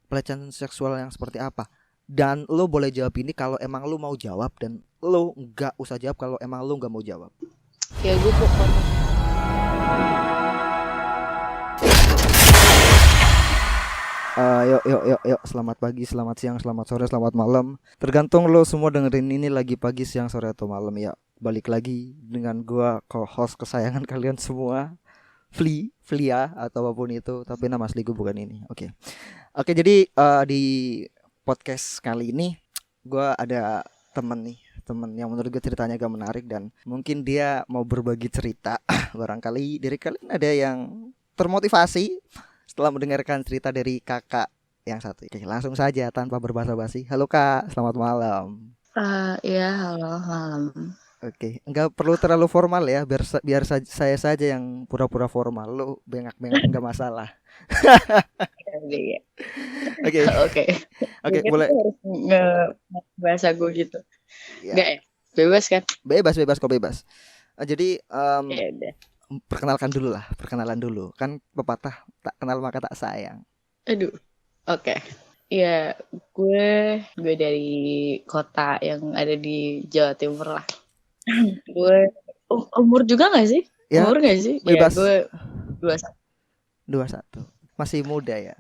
pelecehan seksual yang seperti apa? Dan lo boleh jawab ini kalau emang lo mau jawab, dan lo nggak usah jawab kalau emang lo nggak mau jawab. Ya gue pokoknya. Yuk, selamat pagi, selamat siang, selamat sore, selamat malam. Tergantung lo semua dengerin ini lagi pagi, siang, sore, atau malam ya. Balik lagi dengan gua co-host kesayangan kalian semua, Flia atau apapun itu. Tapi nama asli gue bukan ini. Oke, jadi di podcast kali ini gua ada temen yang menurut gue ceritanya agak menarik dan mungkin dia mau berbagi cerita. Barangkali dari kalian ada yang termotivasi setelah mendengarkan cerita dari kakak yang satu. Oke, langsung saja tanpa berbasa-basi. Halo kak, selamat malam. Iya, halo malam. Oke, enggak perlu terlalu formal ya, biar saya saja yang pura-pura formal. Lo bengak-bengak enggak masalah. Oke. Oke. Oke, Mungkin boleh. itu harus bahasa gue gitu. Ya, Enggak ya? Bebas kan? bebas kok bebas. Jadi Ya udah. perkenalan dulu. Kan pepatah tak kenal maka tak sayang. Aduh. Oke. Ya, gue dari kota yang ada di Jawa Timur lah. Gue umur juga nggak sih? Ya, Umur nggak sih? bebas. Ya, gue 21. Masih muda ya.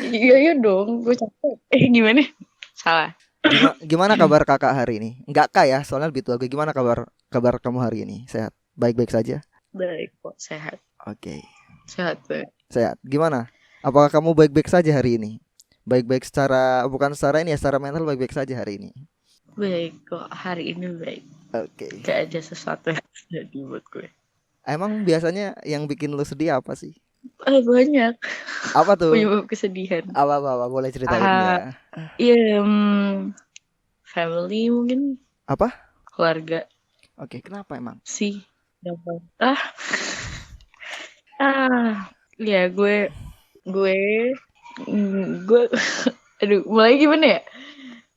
Iya dong, gue capek. Gimana? Salah. Gimana kabar kakak hari ini? Enggak kak ya, soalnya lebih tua gue. Gimana kabar kamu hari ini? Sehat? Baik-baik saja? Baik kok, sehat. Oke. Sehat tuh. Sehat. Gimana? Apakah kamu baik-baik saja hari ini? Baik-baik secara, bukan secara ini ya, secara mental baik-baik saja hari ini? Baik kok, hari ini baik. Oke. Gak ada sesuatu yang terjadi buat gue. Emang biasanya yang bikin lu sedih apa sih? Banyak. Apa tuh? Penyebab kesedihan. Apa boleh ceritain ya? Iya, family mungkin. Apa? Keluarga. Oke, kenapa emang? Sih. Ya gue aduh, mulai gimana ya?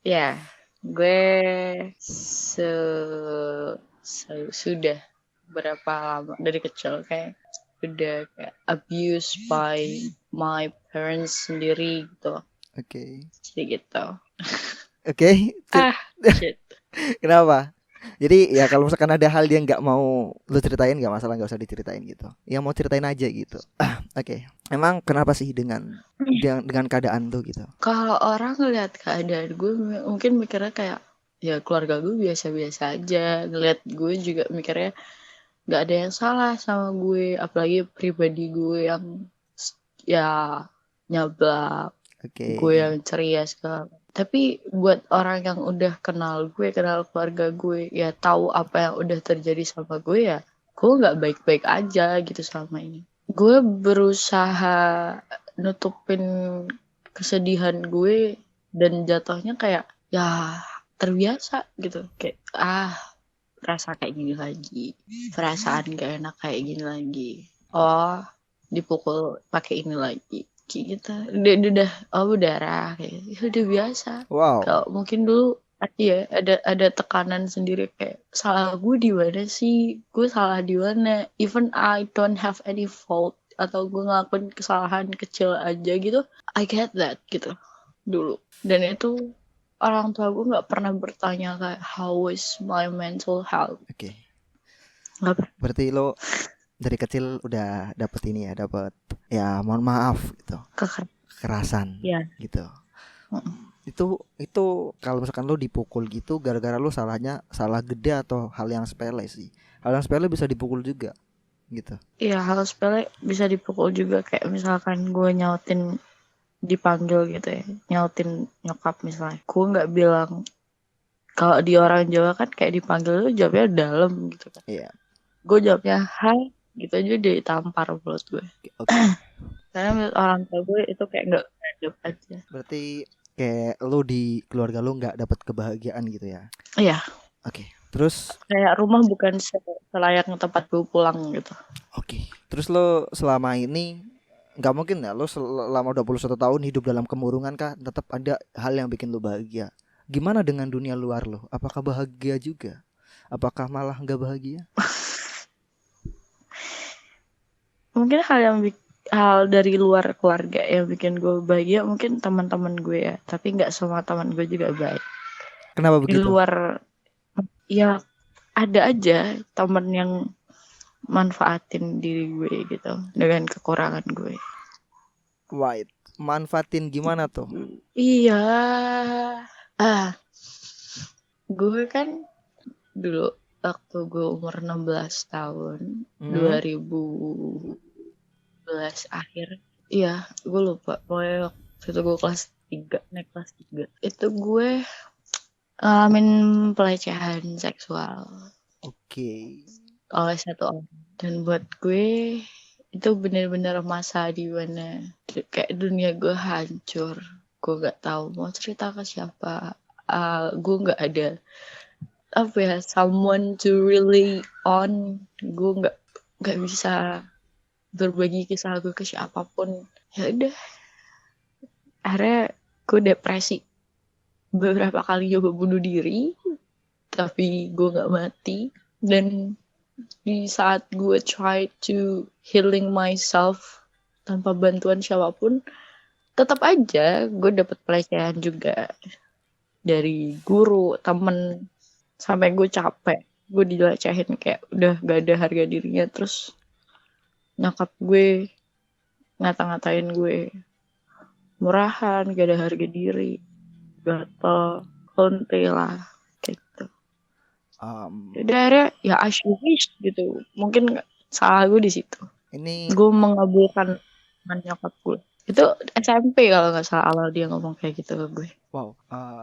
Ya, gue sudah berapa lama dari kecil kayak udah kayak abused by my parents sendiri gitu. Oke. Jadi gitu. Oke. Shit. Kenapa? Jadi ya kalau misalkan ada hal yang nggak mau lu ceritain nggak masalah, nggak usah diceritain gitu. Yang mau ceritain aja gitu. Oke. Emang kenapa sih dengan keadaan tuh gitu? Kalau orang ngeliat keadaan gue mungkin mikirnya kayak ya keluarga gue biasa-biasa aja. Ngeliat gue juga mikirnya nggak ada yang salah sama gue, apalagi pribadi gue yang ya nyablak, gue yang ceria segala. Tapi buat orang yang udah kenal keluarga gue, ya tahu apa yang udah terjadi sama gue, ya gue nggak baik-baik aja gitu selama ini. Gue berusaha nutupin kesedihan gue dan jatuhnya kayak ya terbiasa gitu, kayak rasa kayak gini lagi, perasaan gak enak kayak gini lagi, dipukul pakai ini lagi kayak gitu, udah berdarah kayak udah biasa. Wow. Kalau mungkin dulu ya ada tekanan sendiri kayak salah gue di mana sih, gue salah di mana, even I don't have any fault atau gue ngelakuin kesalahan kecil aja gitu, I get that gitu dulu. Dan itu orang tua gue nggak pernah bertanya kayak how is my mental health. Oke. Berarti lo dari kecil udah dapet ini ya, dapet ya mohon maaf gitu, kekerasan gitu. Itu kalau misalkan lo dipukul gitu gara-gara lo salah gede atau hal yang sepele sih? Hal yang sepele bisa dipukul juga gitu. Iya, hal sepele bisa dipukul juga, kayak misalkan gue nyautin dipanggil gitu ya, nyautin nyokap misalnya, gue nggak bilang, kalau di orang Jawa kan kayak dipanggil tuh jawabnya dalam gitu kan. Iya. Gue jawabnya hai gitu aja ditampar mulut gue. Karena menurut orang tua gue itu kayak nggak adab aja. Berarti kayak lo di keluarga lo nggak dapat kebahagiaan gitu ya? Iya. Oke. Terus kayak rumah bukan selayaknya tempat gue pulang gitu. Oke. Terus lo selama ini nggak mungkin ya lo selama 21 tahun hidup dalam kemurungan kah, tetap ada hal yang bikin lo bahagia. Gimana dengan dunia luar lo? Apakah bahagia juga? Apakah malah nggak bahagia? Mungkin hal yang hal dari luar keluarga yang bikin gue bahagia mungkin teman-teman gue ya, tapi nggak semua teman gue juga baik. Kenapa Di begitu? luar ya ada aja teman yang manfaatin diri gue gitu dengan kekurangan gue. White. Manfaatin gimana tuh? Iya, gue kan dulu waktu gue umur 16 tahun, 2011 akhir. Iya, gue lupa. Pokoknya waktu itu gue kelas 3, naik kelas 3. Itu gue ngalamin pelecehan seksual Oke. oleh satu orang. Dan buat gue itu benar-benar masa di mana kayak dunia gue hancur. Gue gak tahu mau cerita ke siapa. Gue gak ada apa ya, someone to really on. Gue nggak bisa berbagi kisah gue ke siapapun. Ya udah, akhirnya gue depresi, beberapa kali coba bunuh diri tapi gue nggak mati. Dan di saat gue try to healing myself tanpa bantuan siapapun, tetap aja gue dapet pelecehan juga dari guru, temen, sampai gue capek. Gue dilecehin kayak udah gak ada harga dirinya. Terus nyokap gue ngata-ngatain gue murahan, gak ada harga diri, gatel, lonte lah kayak gitu. Jadi akhirnya ya as you wish gitu. Mungkin salah gue di situ. Ini Gue mengabulkan nyokap gue. Itu SMP kalau nggak salah awal dia ngomong kayak gitu ke gue. wow.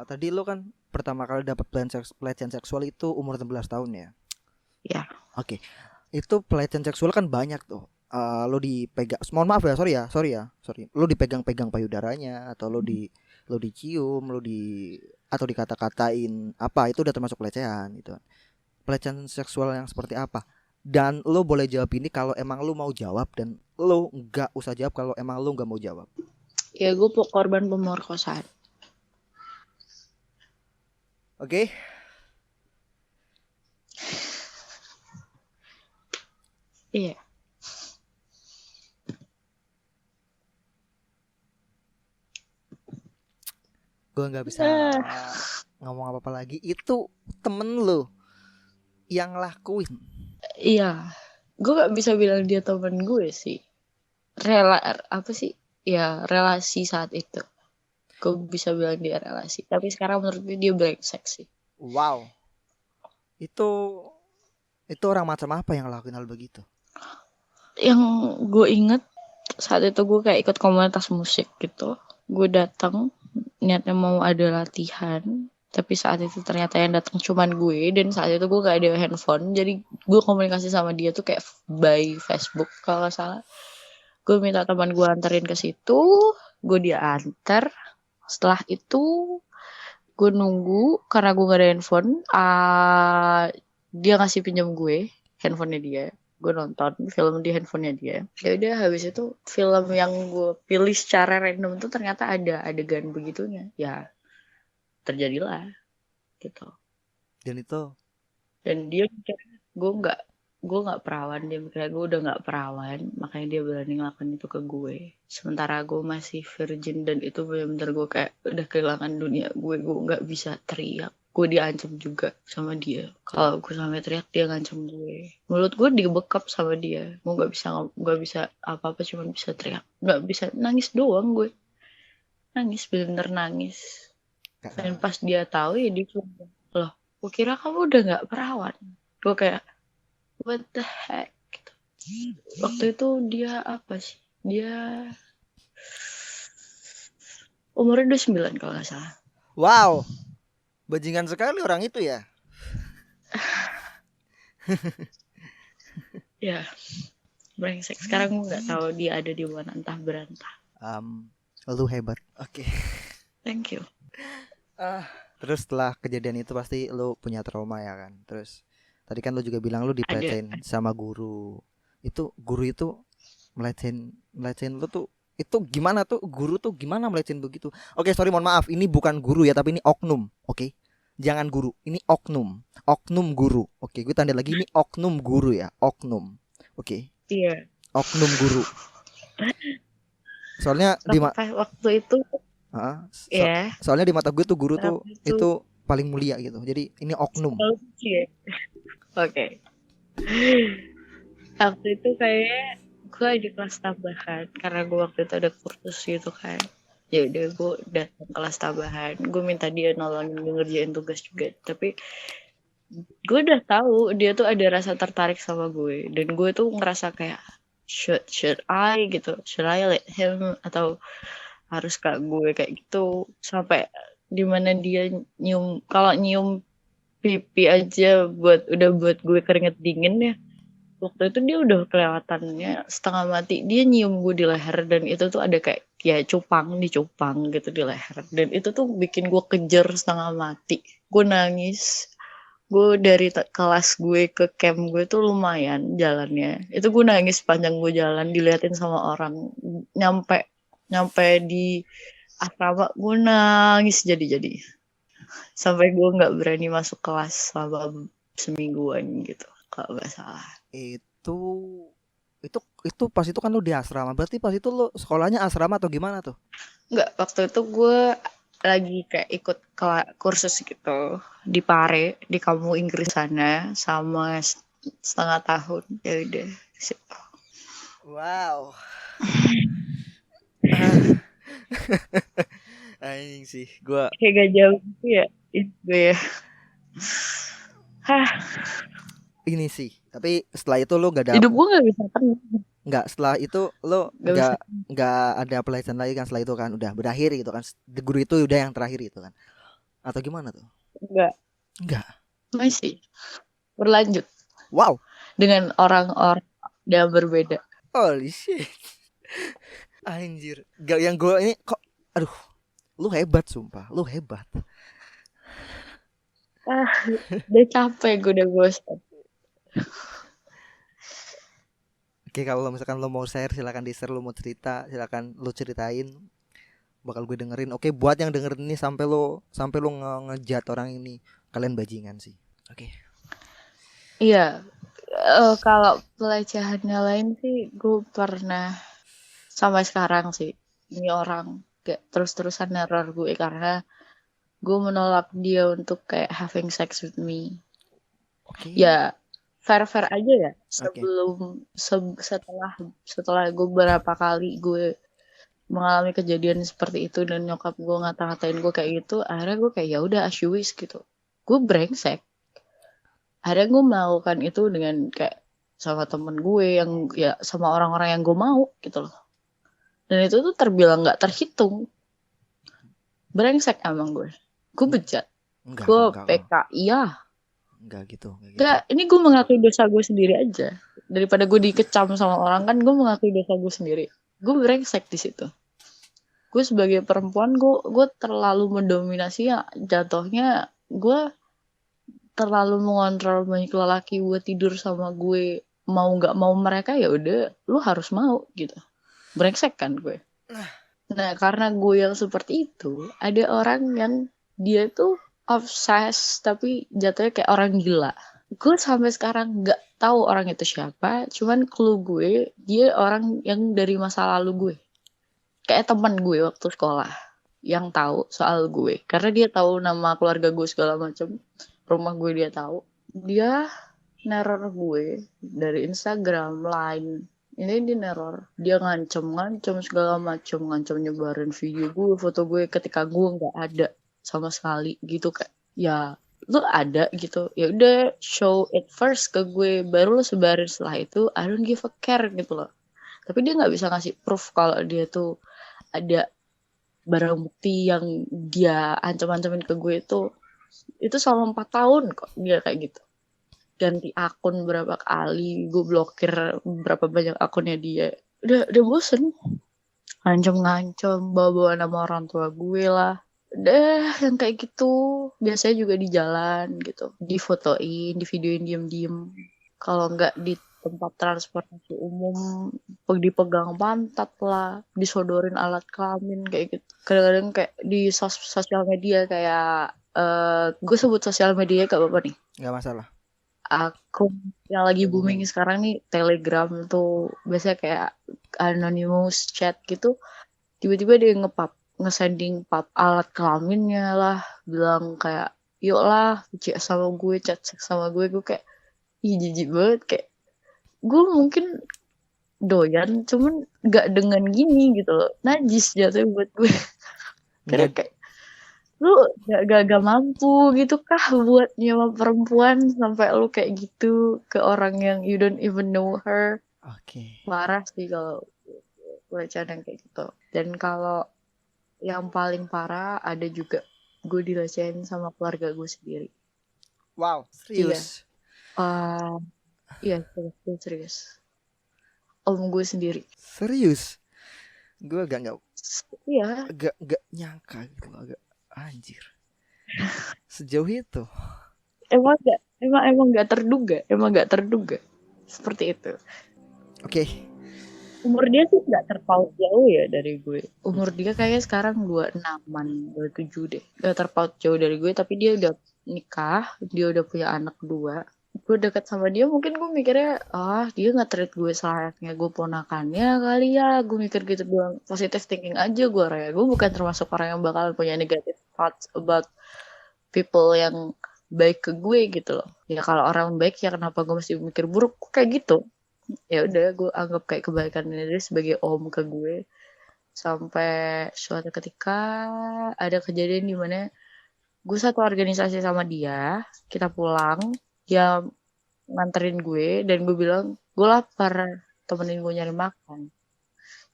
Tadi lo kan pertama kali dapat pelecehan seksual itu umur 16 tahun ya? Ya. Oke. Itu pelecehan seksual kan banyak tuh. Lo dipegang, mohon maaf ya, sorry. Lo dipegang-pegang payudaranya atau lo dicium, atau dikata-katain apa, itu udah termasuk pelecehan gitu. Pelecehan seksual yang seperti apa? Dan lo boleh jawab ini kalau emang lo mau jawab, dan lo nggak usah jawab kalau emang lo nggak mau jawab. Ya gue korban pemerkosaan. Oke. Iya. Gue nggak bisa ngomong apa-apa lagi. Itu temen lo yang lakuin. Iya. Gue gak bisa bilang dia teman gue sih. Apa sih? Ya relasi saat itu. Gue bisa bilang dia relasi. Tapi sekarang menurut gue dia brengsek sih. Wow. Itu orang macam apa yang lakuin hal begitu? Yang gue inget saat itu gue kayak ikut komunitas musik gitu. Gue datang niatnya mau ada latihan, tapi saat itu ternyata yang datang cuman gue, dan saat itu gue gak ada handphone, jadi gue komunikasi sama dia tuh kayak by Facebook kalau gak salah. Gue minta teman gue anterin ke situ, gue dia antar. Setelah itu gue nunggu karena gue gak ada handphone. Dia ngasih pinjam gue handphonenya dia. Gue nonton film di handphonenya dia. Ya udah, habis itu film yang gue pilih secara random tuh ternyata ada adegan begitunya. Ya terjadilah gitu. Dan dia mikir gue nggak perawan, dia mikir gue udah nggak perawan, makanya dia berani ngelakuin itu ke gue. Sementara gue masih virgin, dan itu benar-benar gue kayak udah kehilangan dunia gue nggak bisa teriak. Gue diancam juga sama dia. Kalau gue sampai teriak dia ngancam gue. Mulut gue dibekap sama dia. Gue nggak bisa apa-apa, cuma bisa teriak. Nggak bisa nangis doang gue. Nangis, bener-bener nangis. Dan pas dia tahu ya dia cuma, loh, gue kira kamu udah nggak perawan. Gue kayak what the heck gitu. Waktu itu dia apa sih? Dia umurnya 29 kalau nggak salah. Wow. Bajingan sekali orang itu ya. Ya, brengsek. Sekarang gue nggak tahu dia ada di mana, entah berantah. Lu hebat. Oke. Thank you. Terus setelah kejadian itu pasti lu punya trauma ya kan. Terus tadi kan lu juga bilang lu dipelecehin sama guru. Itu guru itu melecehin lu tuh, itu gimana tuh? Guru tuh gimana melecehin begitu? Oke, sorry, mohon maaf, ini bukan guru ya, tapi ini oknum. Oke, jangan guru, ini oknum guru. Oke, gue tanda lagi, ini oknum guru ya, oknum. Oke. Iya. Oknum guru. Soalnya di Waktu itu Ah, ya, soalnya di mata gue tuh guru tuh waktu itu itu paling mulia gitu. Jadi ini oknum. kalau ya. Oke. Waktu itu kayak gue di kelas tambahan karena gue waktu itu ada kursus gitu kan. Ya udah gue datang kelas tambahan. Gue minta dia nolongin gue ngerjain tugas juga. Tapi gue udah tahu dia tuh ada rasa tertarik sama gue dan gue tuh ngerasa kayak should I gitu, should I let him atau harus kak gue kayak gitu sampai dimana dia nyium kalau nyium pipi aja udah buat gue keringet dingin ya. Waktu itu dia udah kelihatannya setengah mati. Dia nyium gue di leher dan itu tuh ada kayak ya dicupang gitu di leher. Dan itu tuh bikin gue kejer setengah mati. Gue nangis. Gue dari kelas gue ke camp gue tuh lumayan jalannya. Itu gue nangis panjang gue jalan diliatin sama orang. Nyampe nyampe di asrama gue nangis jadi-jadi. Sampai gue nggak berani masuk kelas selama semingguan gitu. Kalau nggak salah. Itu itu itu pas itu kan lu di asrama. Berarti pas itu lu sekolahnya asrama atau gimana tuh? Nggak, waktu itu gue lagi kayak ikut kursus gitu di Pare, di kampung Inggris sana sama setengah tahun. Ya udah. Wow. Ah, anjing sih. Gua Kayak gak jauh gitu ya. Itu ya. Hah, ini sih. Tapi setelah itu lu gak ada hidup gue gak bisa tenang. nggak setelah itu lu Gak bisa. nggak ada pelajaran lagi kan setelah itu kan udah berakhir gitu kan. The guru itu udah yang terakhir gitu kan. Atau gimana tuh? Enggak. Enggak. Masih. Berlanjut. Wow. Dengan orang-orang yang berbeda. Holy shit. Anjir. Gak yang gue ini kok aduh, lu hebat sumpah. Lu hebat. Ah, udah capek gue udah bosan. Oke, kalau misalkan lo mau share silakan di share, lo mau cerita silakan lo ceritain, bakal gue dengerin. Oke, buat yang dengerin ini sampai lo ngejat orang ini, kalian bajingan sih. Oke. Iya. Kalau pelecehannya lain sih gue pernah sampai sekarang sih. Ini orang kayak terus-terusan neror gue karena gue menolak dia untuk kayak having sex with me. Oke. Ya fair-fair aja ya. Oke. Sebelum setelah gue berapa kali gue mengalami kejadian seperti itu dan nyokap gue ngata-ngatain gue kayak gitu, akhirnya gue kayak ya udah as you wish gitu. Gue brengsek. Akhirnya gue melakukan itu dengan kayak sama temen gue yang ya sama orang-orang yang gue mau gitu loh. Dan itu tuh terbilang nggak terhitung. Brengsek emang gue. Gue bejat. Enggak kok, Gue enggak kok. PK. Iya. Enggak gitu, enggak gitu. Enggak, ini gue mengakui dosa gue sendiri aja. Daripada gue dikecam sama orang kan gue mengakui dosa gue sendiri. Gue brengsek di situ. Gue sebagai perempuan gue terlalu mendominasi ya jatuhnya gue terlalu mengontrol banyak lelaki buat tidur sama gue mau nggak mau mereka ya udah lu harus mau gitu brengsek kan gue. Nah karena gue yang seperti itu ada orang yang dia tuh obses tapi jatuhnya kayak orang gila. Gue sampai sekarang nggak tahu orang itu siapa, cuman clue gue dia orang yang dari masa lalu gue kayak teman gue waktu sekolah yang tahu soal gue karena dia tahu nama keluarga gue segala macam, rumah gue dia tahu. Dia neror gue dari Instagram, Line. Ini dia neror. Dia ngancem segala macam, ngancem nyebarin video gue, foto gue ketika gue nggak ada sama sekali gitu kayak ya lu ada gitu ya udah show it first ke gue baru lu sebarin setelah itu I don't give a care gitu loh. Tapi dia nggak bisa ngasih proof kalau dia tuh ada barang bukti yang dia ancam-ancamin ke gue itu selama 4 tahun kok dia kayak gitu. Ganti akun berapa kali, gue blokir berapa banyak akunnya dia. Udah bosen. Ngancem-ngancem, bawa-bawa nama orang tua gue lah. Udah yang kayak gitu. Biasanya juga di jalan gitu. Difotoin, di videoin diem-diem. Kalau nggak di tempat transportasi umum, dipegang pantat lah, disodorin alat kelamin kayak gitu. Kadang-kadang kayak di sosial media kayak gue sebut sosial media gak apa-apa nih. Enggak masalah. akun yang lagi booming sekarang nih Telegram tuh biasanya kayak anonymous chat gitu, tiba-tiba dia nge-sending pap alat kelaminnya lah, bilang kayak yuk lah chat sama gue, chat seks sama gue kayak ih jijik banget, kayak gue mungkin doyan cuman nggak dengan gini gitu loh, najis jatuhnya buat gue. Karena Nggak. kayak lu gak mampu gitu kah buat nyewa perempuan sampai lu kayak gitu ke orang yang you don't even know her. Oke. Parah sih kalau pelecehan yang kayak gitu. Dan kalau yang paling parah ada juga gue dilecehin sama keluarga gue sendiri. Wow, Iya, serius. uh, iya serius, serius. Om gue sendiri. Serius. Gue agak Iya, nggak nyangka gitu loh, agak anjir. Sejauh itu. emang emang gak terduga seperti itu. Oke. Umur dia sih nggak terpaut jauh ya dari gue. Umur dia kayaknya sekarang 26-an, 27 deh. Gak terpaut jauh dari gue, tapi dia udah nikah, dia udah punya anak 2. Gue deket sama dia, mungkin gue mikirnya, dia nggak treat gue selayaknya gue ponakannya kali ya. Gue mikir gitu doang, positive thinking aja gue, Raya. Gue bukan termasuk orang yang bakalan punya negative thoughts about people yang baik ke gue gitu loh. Ya kalau orang baik ya kenapa gue mesti mikir buruk kayak gitu. Ya udah gue anggap kayak kebaikan dia sebagai om ke gue, sampai suatu ketika ada kejadian di mana gue satu organisasi sama dia, kita pulang, dia nganterin gue dan gue bilang gue lapar, temenin gue nyari makan.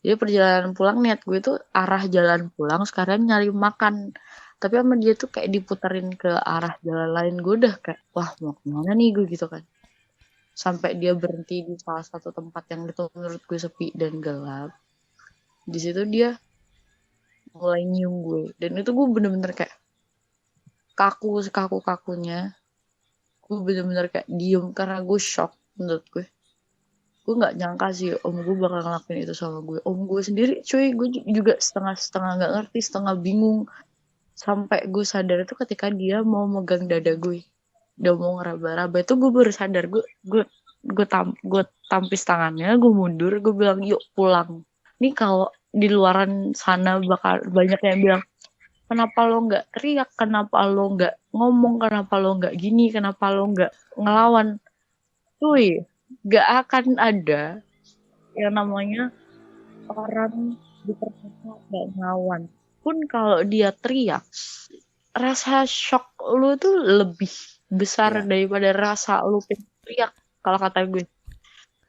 Jadi perjalanan pulang niat gue tuh arah jalan pulang sekarang nyari makan, tapi sama dia tuh kayak diputerin ke arah jalan lain. Gue udah kayak wah mau kemana nih gue gitu kan, sampai dia berhenti di salah satu tempat yang itu menurut gue sepi dan gelap. Di situ dia mulai nyium gue dan itu gue bener-bener kayak kaku, sekaku kakunya. Gue bener-bener kayak diem karena gue shock. Menurut gue nggak nyangka sih om gue bakal ngelakuin itu sama gue. Om gue sendiri cuy, gue juga setengah-setengah nggak ngerti, setengah bingung, sampai gue sadar itu ketika dia mau megang dada gue, udah mau ngeraba-raba, itu gue baru sadar. Gue tampis tangannya, gue mundur, gue bilang yuk pulang. Nih kalau di luaran sana bakal banyak yang bilang kenapa lo nggak teriak, kenapa lo nggak ngomong, kenapa lo nggak gini, kenapa lo nggak ngelawan. Cuy, nggak akan ada yang namanya orang di perkosa nggak ngelawan. Pun kalau dia teriak, rasa shock lu tuh lebih besar Ya, daripada rasa lu pengen teriak, kalau kata gue.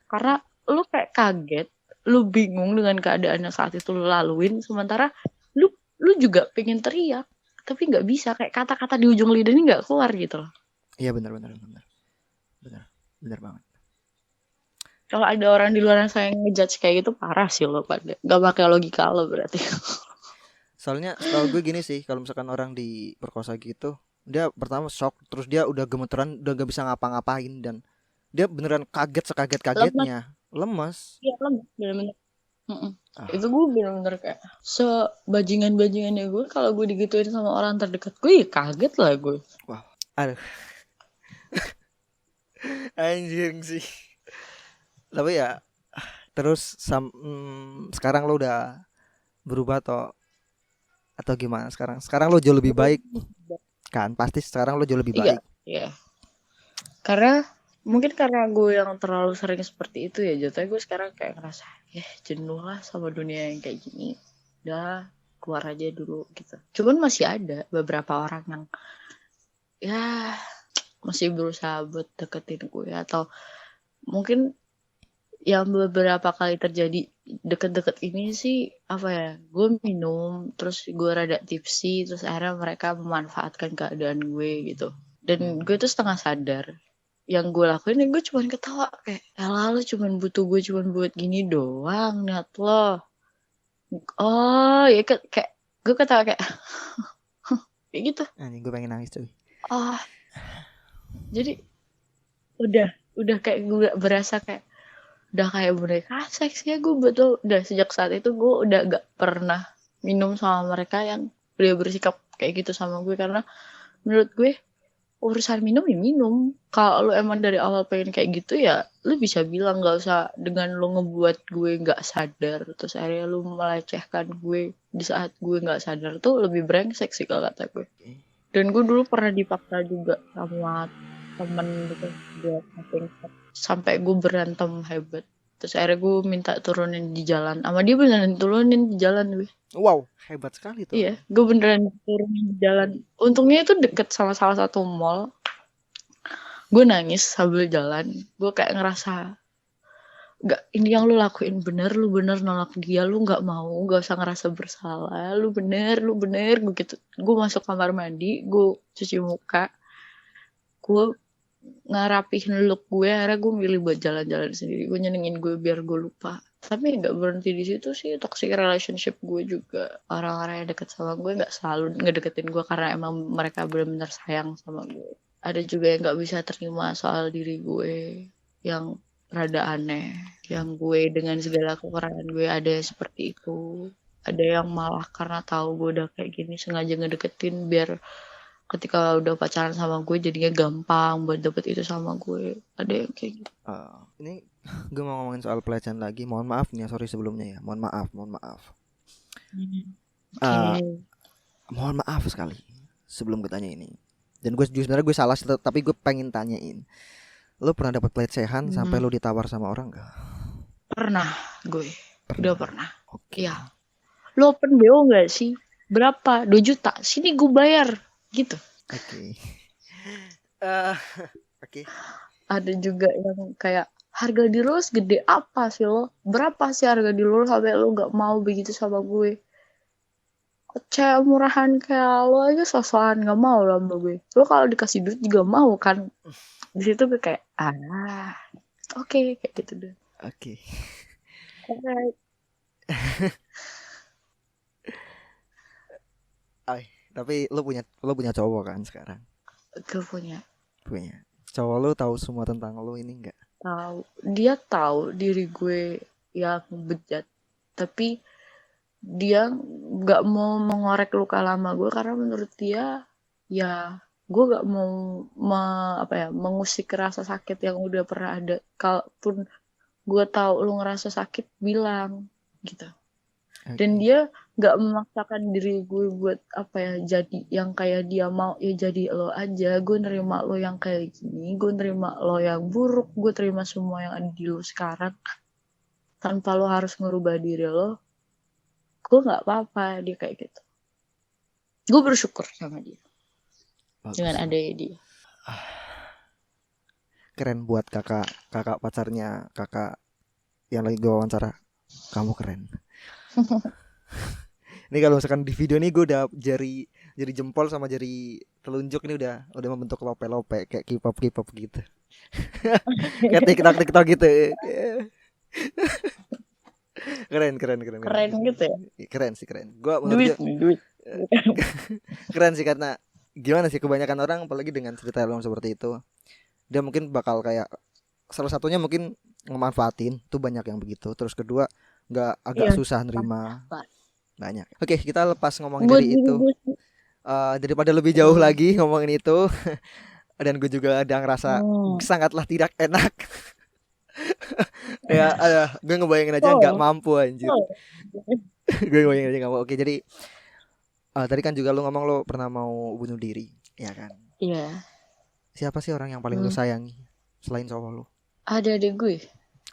Karena lu kayak kaget, lu bingung dengan keadaan yang saat itu lu laluin, sementara lu lu juga pengen teriak, tapi nggak bisa, kayak kata-kata di ujung lidah ini nggak keluar gitu loh. iya benar benar benar. Benar. Benar banget. Kalau ada orang di luar sana yang ngejudge kayak gitu, parah sih lo pada. Gak pakai logika lo berarti. Soalnya setahu gue gini sih, kalau misalkan orang diperkosa gitu, dia pertama shock, terus dia udah gemeteran, udah gak bisa ngapa-ngapain, dan dia beneran kaget Lemas, sekaget-kagetnya, lemas. ya lemas, bener-bener. Mm-mm. Itu Ah, gue bener-bener kayak sebajingan-bajingannya gue, kalau gue digituin sama orang terdekat gue, ya kaget lah gue. wow. Aduh, anjing sih. Tapi ya, terus sekarang lo udah berubah atau gimana sekarang? Sekarang lo jauh lebih baik kan? Pasti sekarang lo jauh lebih Iya, baik. iya. Karena mungkin karena gue yang terlalu sering seperti itu ya, jatuhnya gue sekarang kayak ngerasa ya jenuh lah sama dunia yang kayak gini. Udah keluar aja dulu gitu. Cuman masih ada beberapa orang yang ya masih berusaha buat deketin gue, atau mungkin yang beberapa kali terjadi deket-deket ini sih apa ya, gue minum terus gue rada tipsy, terus akhirnya mereka memanfaatkan keadaan gue gitu, dan gue tuh setengah sadar yang gue lakuin ya gue cuman ketawa kayak lalu cuman butuh gue cuman buat gini doang niat lo. Oh ya kayak gue ketawa kayak kayak gitu. Anjing, gue pengen nangis cuy. Oh jadi udah udah kayak gue berasa kayak udah kayak boneka seks ya gue, betul. Udah sejak saat itu gue udah gak pernah minum sama mereka yang udah bersikap kayak gitu sama gue, karena menurut gue urusan minum ya minum. Kalau lu emang dari awal pengen kayak gitu ya lu bisa bilang, nggak usah dengan lu ngebuat gue nggak sadar terus akhirnya lu melecehkan gue di saat gue nggak sadar tuh lebih brengsek sih kalau kata gue. Dan gue dulu pernah dipaksa juga sama temen gitu buat camping sampai gue berantem hebat. Terus akhirnya gue minta turunin di jalan. Sama dia beneran turunin di jalan gue. Wow, hebat sekali tuh. Iya, gue beneran turunin di jalan. Untungnya itu deket sama salah satu mall. Gue nangis sambil jalan. Gue kayak ngerasa, gak, ini yang lu lakuin bener, lu bener nolak dia, lu gak mau, gak usah ngerasa bersalah, lu bener, gue gitu. Gue masuk kamar mandi, gue cuci muka, gue ngerapihin look gue, akhirnya gue milih buat jalan-jalan sendiri, gue nyenengin gue biar gue lupa. Tapi nggak berhenti di situ sih, toxic relationship gue juga, orang-orang yang deket sama gue nggak selalu ngedeketin gue karena emang mereka benar-benar sayang sama gue. Ada juga yang nggak bisa terima soal diri gue yang rada aneh, yang gue dengan segala kekurangan gue ada yang seperti itu. Ada yang malah karena tahu gue udah kayak gini sengaja ngedeketin biar ketika udah pacaran sama gue jadinya gampang buat dapet itu sama gue. Ada yang kayak gitu. Ini gue mau ngomongin soal pelecehan lagi. Mohon maaf nih, sorry sebelumnya ya. Mohon maaf. Uh, Oke. Mohon maaf sekali sebelum gue tanya ini. Dan gue sebenarnya gue salah, tapi gue pengen tanyain. Lo pernah dapat pelecehan sampai lo ditawar sama orang gak? Pernah gue. Udah pernah. Oke. Iya. Lo open BO gak sih? Berapa? 2 juta. Sini gue bayar. Gitu. Oke. Oke. Ada juga yang kayak harga diri lo segede apa sih lo? Berapa sih harga diri lo sampai lo gak mau begitu sama gue? Cewek murahan kayak lo aja sosokan gak mau lah sama gue. Lo kalau dikasih duit juga mau kan? Di situ gue kayak oke, kayak gitu deh. Oke. Alright. Tapi lo punya cowok kan sekarang? Gue punya. Cowok lo tahu semua tentang lo ini enggak? Tahu. Dia tahu diri gue yang bejat. Tapi dia nggak mau mengorek luka lama gue karena menurut dia ya gue nggak mau mengusik rasa sakit yang udah pernah ada. Kalaupun gue tahu lu ngerasa sakit bilang gitu. Dan dia nggak memaksakan diri gue buat jadi yang kayak dia mau, ya jadi lo aja. Gue nerima lo yang kayak gini, gue nerima lo yang buruk, gue terima semua yang ada di lo sekarang tanpa lo harus ngerubah diri lo. Gue nggak apa-apa, dia kayak gitu. Gue bersyukur sama dia. Bagus. Dengan adanya dia. Keren buat kakak pacarnya kakak yang lagi gue wawancara. Kamu keren. Ini kalau misalkan di video ini gue udah jari jempol sama jari telunjuk ini udah membentuk lope-lope kayak K-pop gitu. Kayak TikTok gitu. Keren gitu ya. Keren sih. Gua duit. Keren sih karena gimana sih kebanyakan orang apalagi dengan cerita yang seperti itu dia mungkin bakal kayak salah satunya mungkin ngemanfaatin tuh banyak yang begitu. Terus kedua agak susah nerima. Banyak. Oke, kita lepas ngomongin dari itu. Daripada lebih jauh lagi ngomongin itu dan gue juga ada ngerasa sangatlah tidak enak. Ya, gue ngebayangin aja nggak mampu anjir. Gue ngebayangin aja nggak mau. Oke, jadi tadi kan juga lu ngomong lu pernah mau bunuh diri, ya kan? Iya. Siapa sih orang yang paling lu sayangi selain cowok lu? Ada adik gue.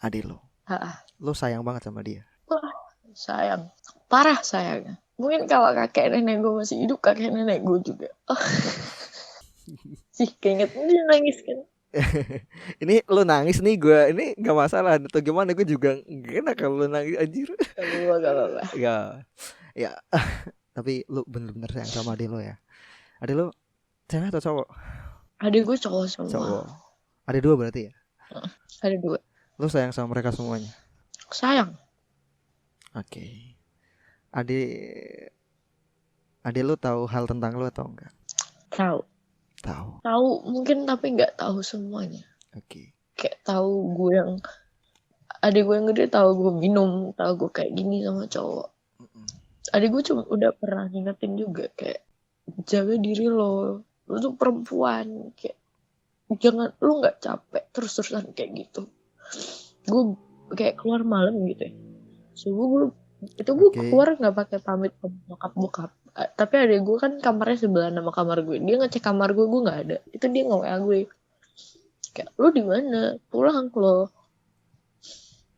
Adik lu. Lu sayang banget sama dia? Wah, sayang. Parah sayangnya. Mungkin kalau kakek nenek gue masih hidup, kakek nenek gue juga. Sih, keinget dia nangis kan. Ini lu nangis nih gue ini nggak masalah atau gimana, gue juga gak enak kalau lu nangis anjir. Gak apa-apa. Ya. Tapi lu bener-bener sayang sama adik lu ya. Adik lu cewek atau cowok? Adik gue cowok semua. Cowok. Ada 2 berarti ya? Ada 2. Lu sayang sama mereka semuanya? Sayang. Oke. Adik lu tahu hal tentang lu atau enggak? Tahu mungkin tapi nggak tahu semuanya. Oke. Kayak tahu gue yang adik gue yang gede tahu gue minum, tahu gue kayak gini sama cowok. Adik gue cuma udah pernah ngingetin juga kayak jaga diri lo, lu tuh perempuan, kayak jangan lu nggak capek terus-terusan kayak gitu. Gue kayak keluar malam gitu ya, subuh gue Oke. keluar nggak pakai pamit ke bokap. Tapi adek gue kan kamarnya sebelah sama kamar gue, dia ngecek kamar gue nggak ada, itu dia nge-WA gue kayak lu di mana, pulang lo,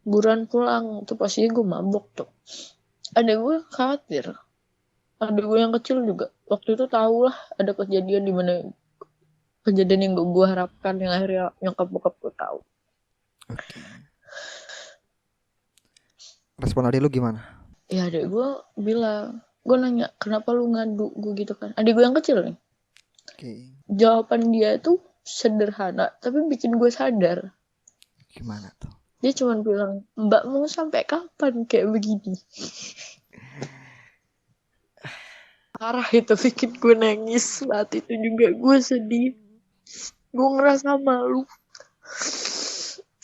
buruan pulang. Tuh pastinya gue mabok tuh. Adek gue khawatir, adek gue yang kecil juga waktu itu tahu lah ada kejadian di mana, kejadian yang gue harapkan yang akhirnya nyokap bokap gue tahu. Oke. Respon adik lu gimana? Ya adek gue bilang, gue nanya kenapa lu ngadu gue gitu kan, adek gue yang kecil nih. Oke. Jawaban dia tuh sederhana tapi bikin gue sadar. Gimana tuh? Dia cuma bilang, mbak mau sampai kapan kayak begini. Parah, itu bikin gue nangis. Saat itu juga gue sedih, gue ngerasa malu.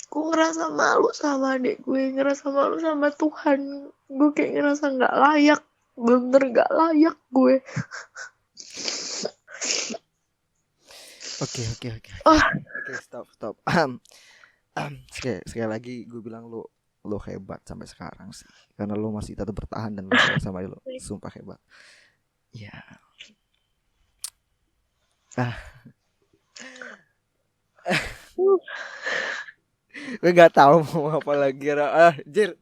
Gue ngerasa malu sama adik gue, ngerasa malu sama Tuhan. Gue kayak ngerasa gak layak, bener gak layak gue. Oke. Oke, stop. Sekali lagi gue bilang lo hebat sampai sekarang sih. Karena lo masih tetap bertahan dan lo sayang sama lo. Sumpah hebat. Ya. Gue nggak tahu mau apa lagi. Jir.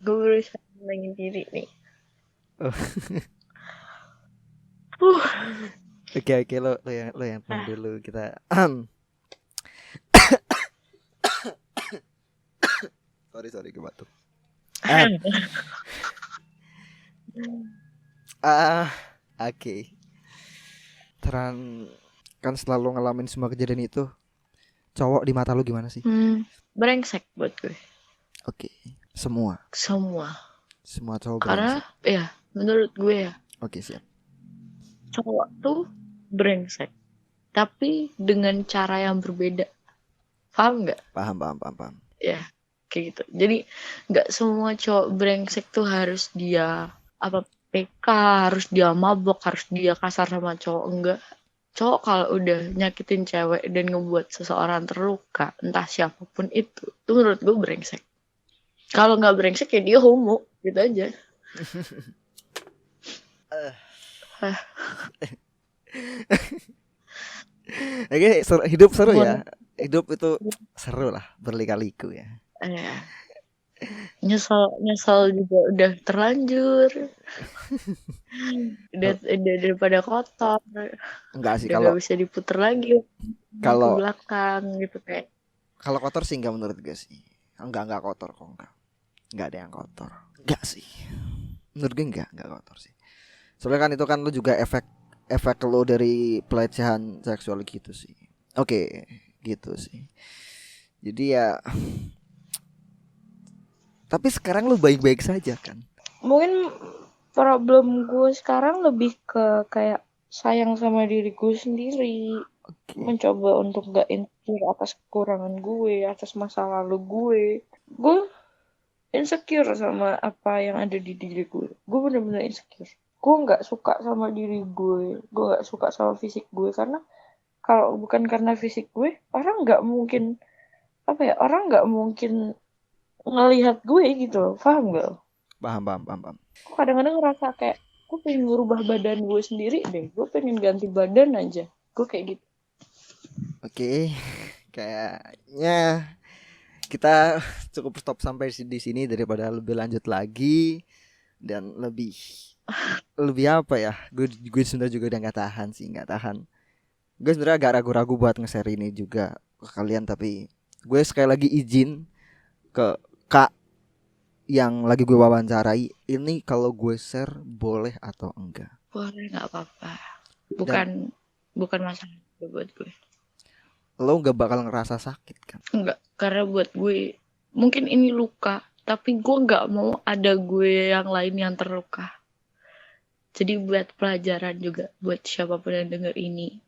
Gue berusaha menangin diri nih. Oke, lo yang tenang dulu, kita. sorry gue batuk. Oke. Teran kan selalu ngalamin semua kejadian itu. Cowok di mata lu gimana sih? Brengsek buat gue. Oke. Semua cowok Karena brengsek. ya menurut gue ya, Oke, siap. cowok tuh brengsek tapi dengan cara yang berbeda. Paham nggak? Paham. Ya kayak gitu. Jadi nggak semua cowok brengsek tuh harus dia PK, harus dia mabok, harus dia kasar sama cowok. Enggak. Cowok kalau udah nyakitin cewek dan ngebuat seseorang terluka, entah siapapun itu menurut gue brengsek. Kalau nggak brengsek ya dia homo, gitu aja. Oke, hidup seru ya. Hidup itu seru lah, berlika-liku ya. Nyesel juga udah terlanjur. Daripada kotor. Enggak sih, kalau nggak bisa diputer lagi kalau ke belakang gitu kayak. Kalau kotor sih enggak menurut gue sih. Enggak kotor kok, enggak ada yang kotor. Enggak sih. Menurut gue enggak kotor sih. Soalnya kan itu kan lu juga efek lo dari pelecehan seksual gitu sih. Oke, gitu sih. Jadi ya, tapi sekarang lu baik-baik saja kan? Mungkin problem gue sekarang lebih ke kayak sayang sama diri gue sendiri. Mencoba untuk gak insecure atas kekurangan gue, atas masa lalu gue. Gue insecure sama apa yang ada di diri gue. Gue bener-bener insecure. Gue gak suka sama diri gue. Gue gak suka sama fisik gue. Karena kalau bukan karena fisik gue, orang gak mungkin ngelihat gue gitu. Paham gak? Paham. Gue kadang-kadang ngerasa kayak gue pengen ngerubah badan gue sendiri deh. Gue pengen ganti badan aja. Gue kayak gitu. Oke, kayaknya kita cukup stop sampai di sini daripada lebih lanjut lagi dan lebih apa ya? Gue sebenarnya juga udah nggak tahan. Gue sebenarnya agak ragu-ragu buat nge-share ini juga ke kalian, tapi gue sekali lagi izin ke Kak yang lagi gue wawancarai ini, kalau gue share boleh atau enggak? Boleh, nggak apa-apa. Bukan masalah buat gue. Lo nggak bakal ngerasa sakit kan? Enggak, karena buat gue mungkin ini luka, tapi gue nggak mau ada gue yang lain yang terluka. Jadi buat pelajaran juga buat siapapun yang denger ini.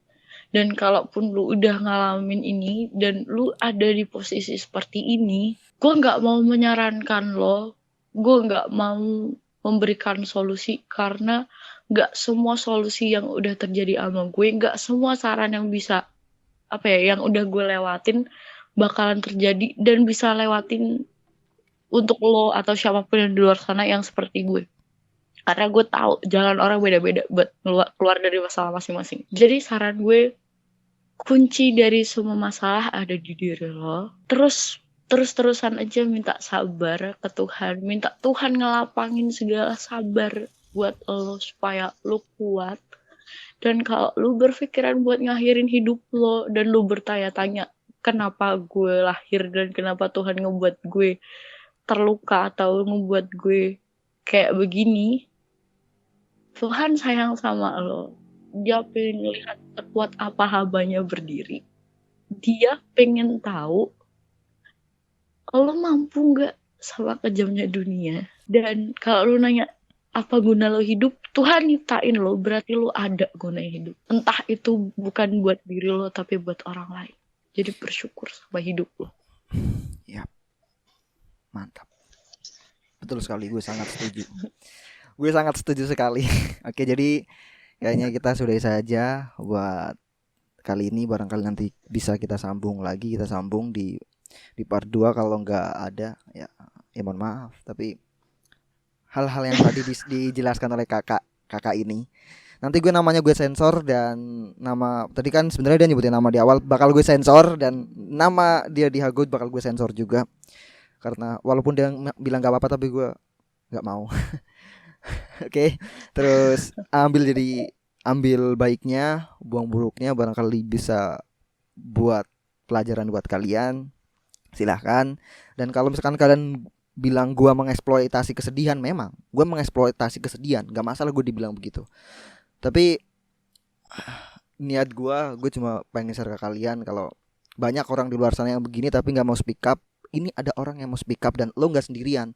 Dan kalaupun lu udah ngalamin ini dan lu ada di posisi seperti ini, gue nggak mau menyarankan lo gue nggak mau memberikan solusi karena nggak semua solusi yang udah terjadi sama gue, nggak semua saran yang bisa yang udah gue lewatin bakalan terjadi dan bisa lewatin untuk lo atau siapapun yang di luar sana yang seperti gue. Karena gue tahu jalan orang beda-beda buat keluar dari masalah masing-masing. Jadi saran gue, kunci dari semua masalah ada di diri lo. Terus-terusan aja minta sabar ke Tuhan. Minta Tuhan ngelapangin segala sabar buat lo supaya lo kuat. Dan kalau lo berpikiran buat ngakhirin hidup lo dan lo bertanya-tanya kenapa gue lahir dan kenapa Tuhan ngebuat gue terluka atau ngebuat gue kayak begini, Tuhan sayang sama lo. Dia pengen lihat sekuat apa hambanya berdiri. Dia pengen tahu lo mampu gak sama kejamnya dunia. Dan kalau lo nanya apa guna lo hidup, Tuhan nyiptain lo, berarti lo ada guna hidup. Entah itu bukan buat diri lo tapi buat orang lain. Jadi bersyukur sama hidup lo. Yap. Mantap. Betul sekali, gue sangat setuju. Gue sangat setuju sekali. Oke, jadi kayaknya kita sudahi saja buat kali ini. Barangkali nanti bisa kita sambung lagi, kita sambung di part 2 kalau nggak ada ya mohon maaf. Tapi hal-hal yang tadi dijelaskan oleh kakak ini, nanti namanya gue sensor, dan nama tadi kan sebenarnya dia nyebutin nama di awal bakal gue sensor, dan nama dia di Hagood bakal gue sensor juga. Karena walaupun dia bilang gak apa-apa tapi gue gak mau. Oke, terus ambil baiknya, buang buruknya, barangkali bisa buat pelajaran buat kalian. Silahkan. Dan kalau misalkan kalian bilang gue mengeksploitasi kesedihan, memang gue mengeksploitasi kesedihan, gak masalah gue dibilang begitu. Tapi niat gue cuma pengen share ke kalian kalau banyak orang di luar sana yang begini tapi gak mau speak up. Ini ada orang yang mau speak up dan lo gak sendirian.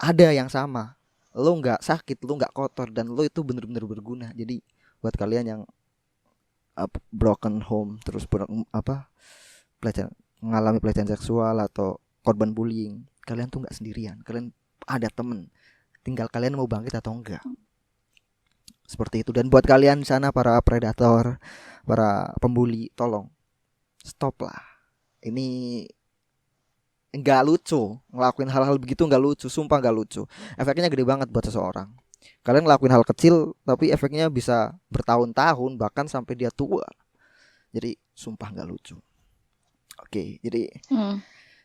Ada yang sama. Lo gak sakit, lo gak kotor, dan lo itu bener-bener berguna. Jadi buat kalian yang broken home, terus mengalami pelecehan seksual atau korban bullying, kalian tuh gak sendirian. Kalian ada temen. Tinggal kalian mau bangkit atau enggak. Seperti itu. Dan buat kalian di sana, para predator, para pembuli, tolong stop lah. Ini nggak lucu, ngelakuin hal-hal begitu nggak lucu, sumpah nggak lucu. Efeknya gede banget buat seseorang. Kalian ngelakuin hal kecil tapi efeknya bisa bertahun-tahun, bahkan sampai dia tua. Jadi sumpah nggak lucu. Oke, jadi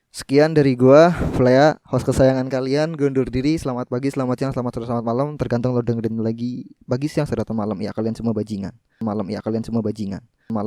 sekian dari gua, Flea, host kesayangan kalian. Gue undur diri. Selamat pagi, selamat siang, selamat sore, selamat malam, tergantung lo dengerin lagi. Pagi, siang, sore, atau malam ya kalian semua bajingan. Malam ya kalian semua bajingan. Malam